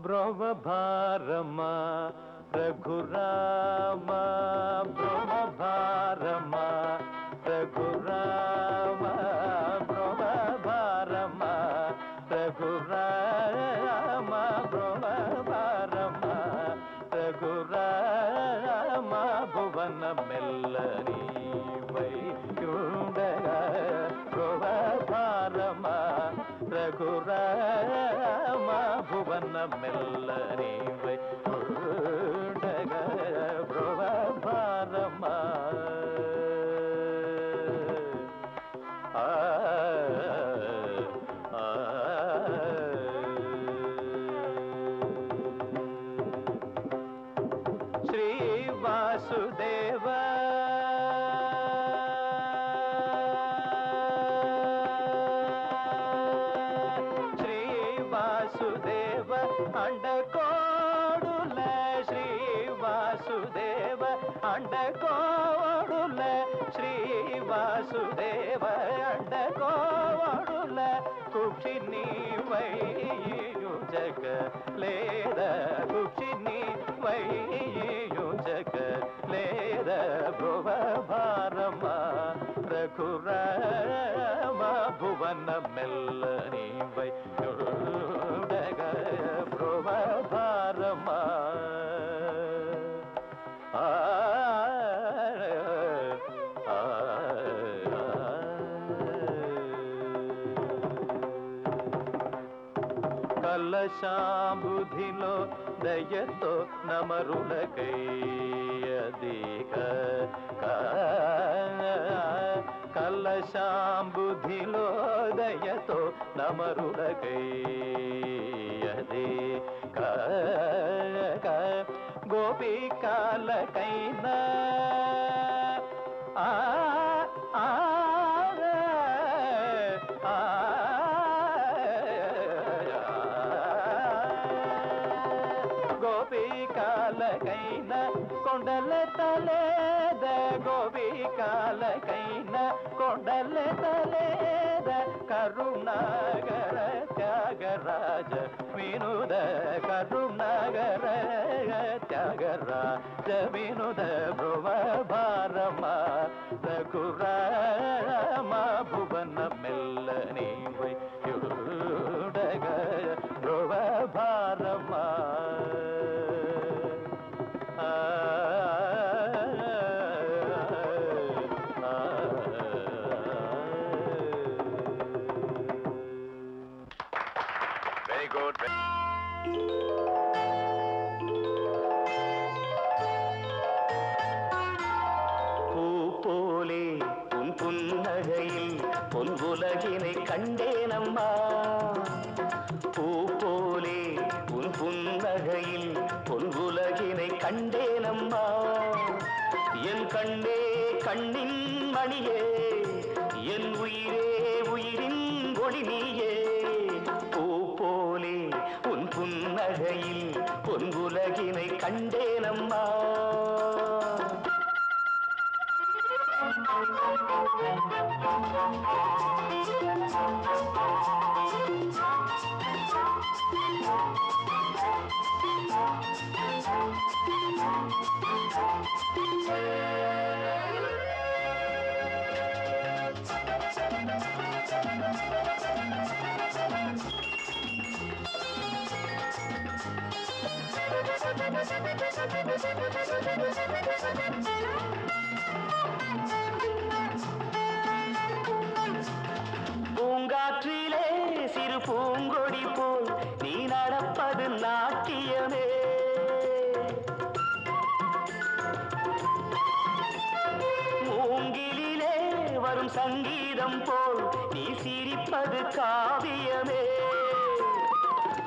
ब्रह्मभारमा रघुरामा ब्रह्मभारमा रघुरामा ब्रह्मभारमा रघुरामा ब्रह्मभारमा रघुरामा भुवन मेल्लनी वैकुण्डग ब्रह्मभारमा रघुरामा भुवन मेल्लनी वैकुण्डग ब्रह्मभारमा श्री वासुदेव అండకోవడుల శ్రీ వాసుదేవ అండకోవడుల కుక్షిని వైయుజక లేద కుక్షిని వైయుజక లేద భువ భారమ రఘురామ భువన మెల్లని వైయుడగ భువ భారమ కలశాంబుధిలో దయతో నమరులకై అధిక కలశాంబుధిలో దయతో నమరులకై అధిక గోపికాలకైనా గోపికాలకైన కొండల తలేద గోపికాలకైన కొండల తలేద కరుణాగర త్యాగరాజ వినుద కరుణాగర త్యాగరాజ వినుద భువ భారమ రఘురామ భువన మెల్లని వైయుడగ భువ భారమ Very good. பூப்போலே உன் புன்னகையில் பொன்வுலகினை கண்டேனம்மா பூப்போலே உன் புன்னகையில் பொன்வுலகினை கண்டேனம்மா என் கண்ணே கண்ணின் மணியே என் உயிரே உயிரின் ஒளி நீயே பூப்போலே உன் புன்னகையில் பொன்வுலகினை கண்டேனம்மா பூங்காற்றிலே சிறு பூங்கொடி போல் நீ நடப்பது நாட்டியமே மூங்கிலே வரும் சங்கீதம் போல் நீ சிரிப்பது காவியமே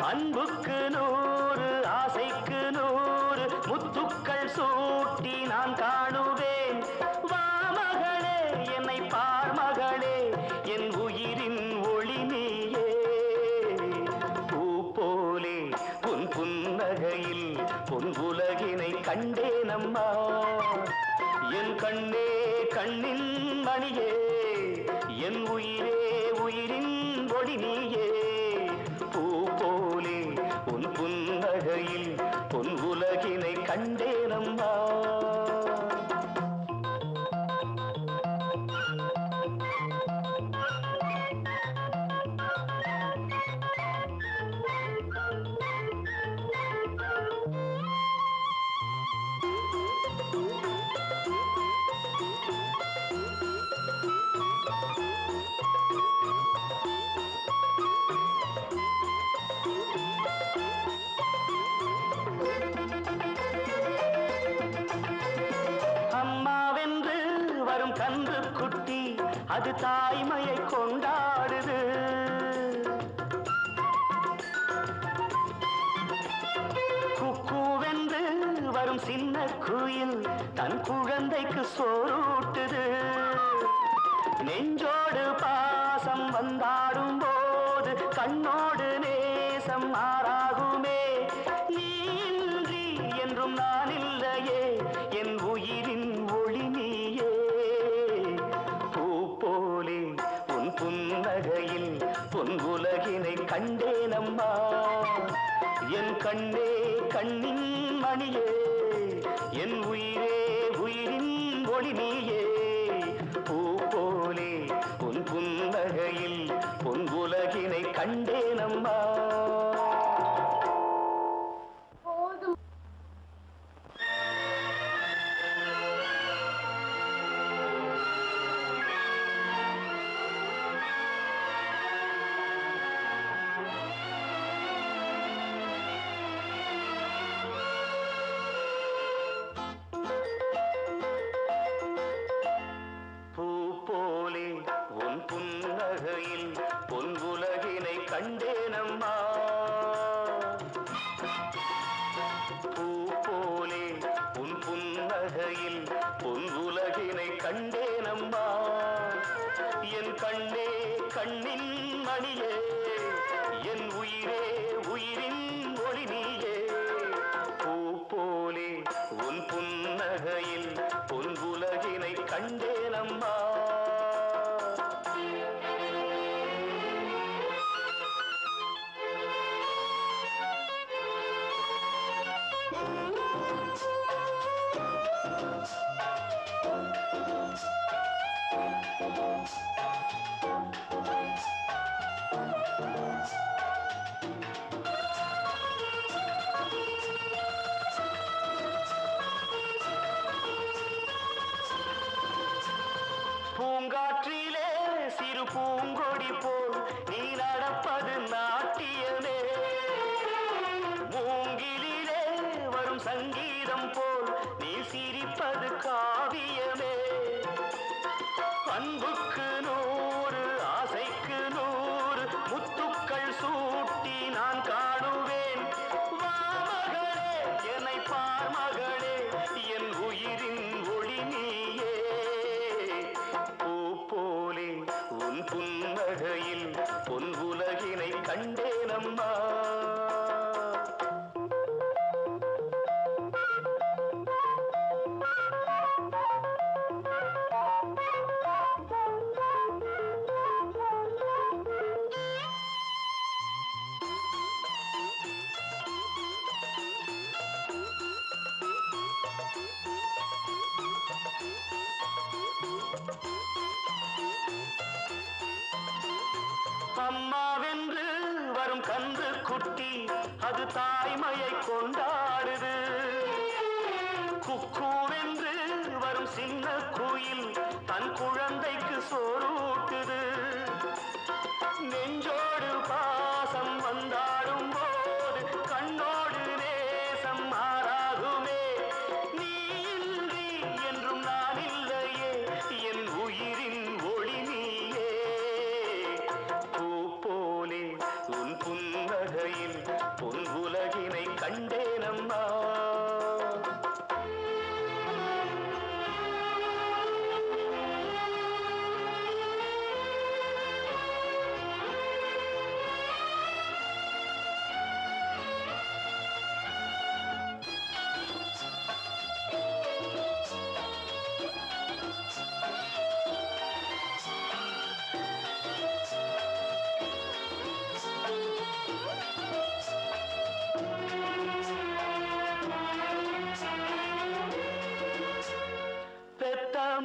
அன்புக்கு 100 ஆசைக்கு 100 முத்துக்கள் சூட்டி நான் காணுவேன் வா மகளே என்னை பார் மகளே என் உயிரின் ஒளி நீயே பூ போலே உன் புன்னகையில் பொன்வுலகினை கண்டேனம்மா என் கண்ணே கண்ணின் மணியே என் உயிரே உயிரின் ஒளி நீயே பூ போலே உன் புன்னகையில் பொன்வுலகினை கண்டேனம்மா அம்மாவென்று வரும் கன்று குட்டி அது தாய்மையை கொண்டாடுது குக்கூவென்று வரும் சின்ன குயில் தன் குழந்தைக்கு சோறூட்டுது நெஞ்சோடு பாசம் வந்தாடும் போது கண்ணோடு நேசம் மாறாகுமே நீ இன்றி என்றும் நான் இல்லையே என் உயிரின் பொன் உலகினை கண்டேனம்மா என் கண்ணே கண்ணின் மணியே என் உயிரே உயிரின் ஒளி நீயே பூ போலே உன் புன்னகையில் பொன் உலகினை கண்டேனம்மா கண்டேனம்மா பூ போலே உன் புன்னகையில் பொன் உலகினை கண்டேனம்மா என் கண்ணே கண்ணின் மணியே என் உயிரே உயிரின் ஒளி நீயே பூ போலே உன் புன்னகையில் பொன் உலகினை கண்டேனம்மா பூங்காற்றிலே சிறு பூங்கொடி போல் நீ நடப்பது நாட்டியமே மூங்கிலே வரும் சங்கீதம் போல் நீ சிரிப்பது காவியமே அன்புக்கு 100 ஆசைக்கு 100 முத்துக்கள் சூட்டி நான் காணுவேன் வா மகளே என்னை பார் மகளே என் உயிரின் ஒளி நீயே போலே உன் புன்னகையில் பொன் உலகினை கண்டேனம்மா அம்மாவென்று வரும் கன்று குட்டி அது தாய்மையை கொண்டாடுது குக்கூவென்று வரும் சின்ன குயில் தன் குழந்தைக்கு சோறூட்டுது நெஞ்சோடு பாசம் வந்தாடும் போது கண்ணோடு நேசம் மாறாகுமே நீ இன்றி என்றும் நான் இல்லையே என் உயிரின் ஒளி நீயே உன் புன்னகையில் பொன் உலகினை கண்டேனம்மா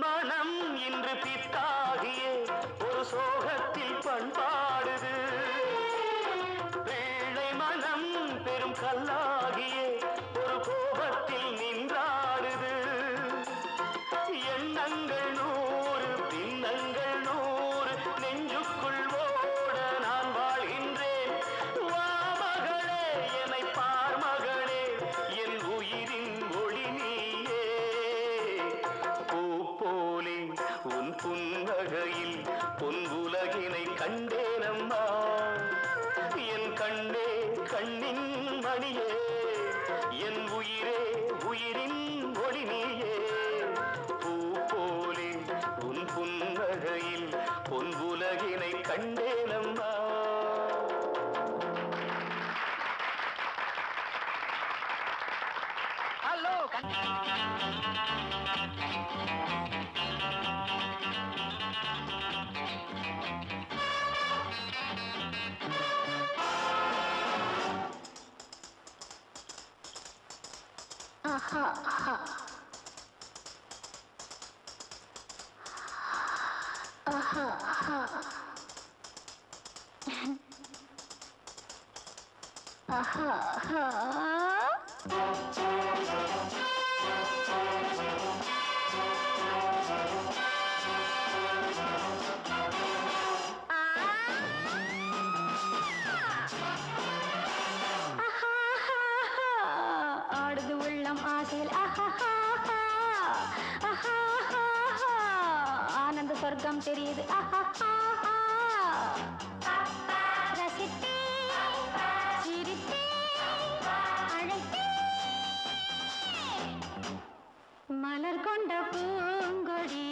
மனம் இன்று பித்தாகியே ஒரு சோகத்தில் பண்பாடுது பிள்ளை மனம் பெரும் கல்லாகியே ஒரு கோபத்தில் நின்றாடுது எண்ணங்கள் 100 பின்னங்கள் 100 நெஞ்சுக்குள் ஓட நான் வாழ்கின்றேன் வா மகளே என்னை பார் மகளே என் உயிரின் ஒளி நீயே போலே உன் புன்னகையில் பொன் உலகினை கண்டேனம்மா என் கண்ணே கண்ணின் மணியே என் உயிரே உயிரின் ஒளி நீயே பூ போலே உன் புன்னகையில் பொன் உலகினை கண்டேனம்மா ஹலோ ஆடுது உள்ளம் ஆசையில் ஆனந்த சொர்க்கம் தெரியுது ரசித்தே சிரித்தே அழைத்தே மலர் கொண்ட பூங்கொடி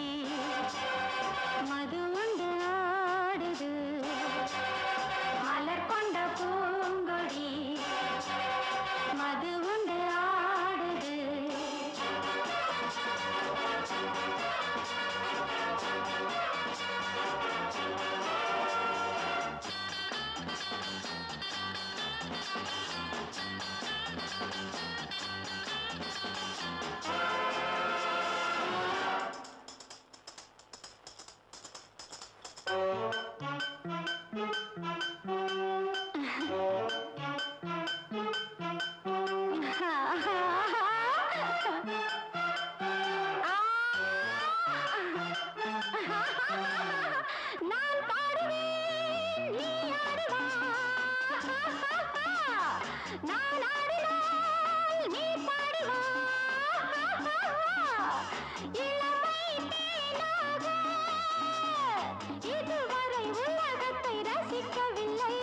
மது உண்டு ஆடுது மலர் கொண்ட பூங்கொடி மது உண்டு ஆடுது நான் பாடுவேன் நீ ஆடுவா நான் ஆடினால் நீ பாடுவா இளமை தேனாக இதுவரை உலகத்தை ரசிக்கவில்லை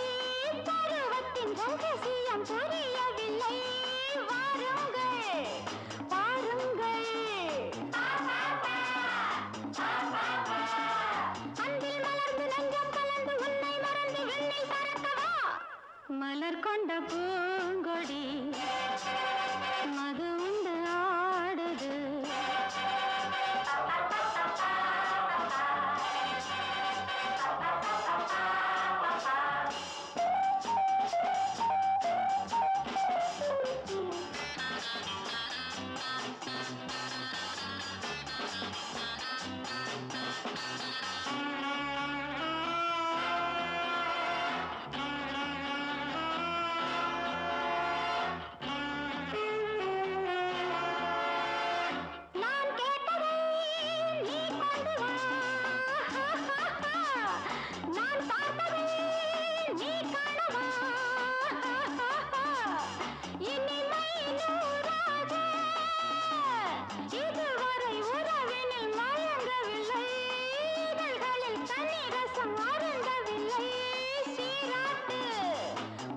பருவத்தின் ரகசியம் புரியவில்லை வாருங்கள் பாருங்கள் அன்பில் மலர்ந்து நெஞ்சம் கலந்து உன்னை மறந்து விண்ணில் பறக்கவா மலர் கொண்ட பூங்கொடி மது உண்டு ஆடுது நான் கேட்டதை நீ கொண்டு வா நான் பார்த்ததை நீ காணவா இனிமை நூறாக இதுவரை உறவினில் மயங்கவில்லை இதழ்களில் தண்ணீர் ரசம் அருந்தவில்லை சீராட்டு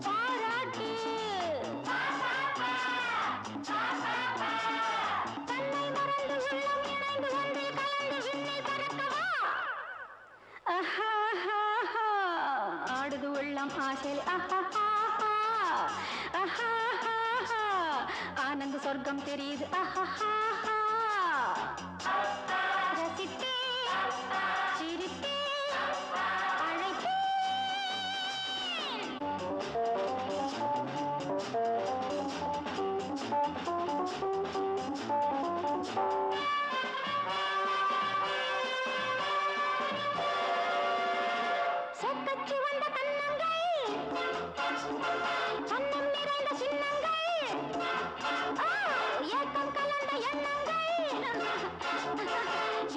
பாராட்டு தன்னை மறந்து உள்ளம் இணைந்து ஒன்றில் கலந்து விண்ணில் பறக்கவா ஆடுது உள்ளம் ஆசையில் ஆனந்த சொர்க்கம் தெரியுது ரசித்தே சிரித்தே அழைத்தே சொக்கச்சி வந்த கண்ணங்கள் சன்னம் நிறைந்த சின்னங்கள் ஏக்கம் கலந்த எண்ணங்கள்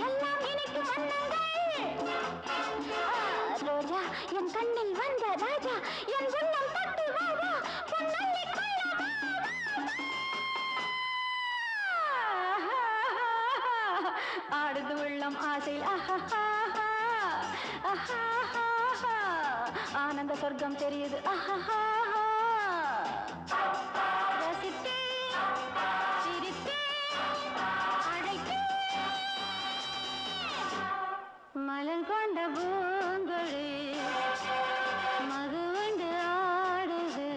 எல்லாம் இனிக்கும் வண்ணங்கள் ரோஜா என் கண்ணில் வந்த ராஜா என் உள்ளம் பட்டு வாவா பொன்னல்லி கொள்ளவா ஆடுது உள்ளம் ஆசையில் ஆனந்த சொர்க்கம் தெரியுது ரசித்தே சிரித்தே அழைத்தே மலர் கொண்ட பூங்கொடி மது உண்டு ஆடுது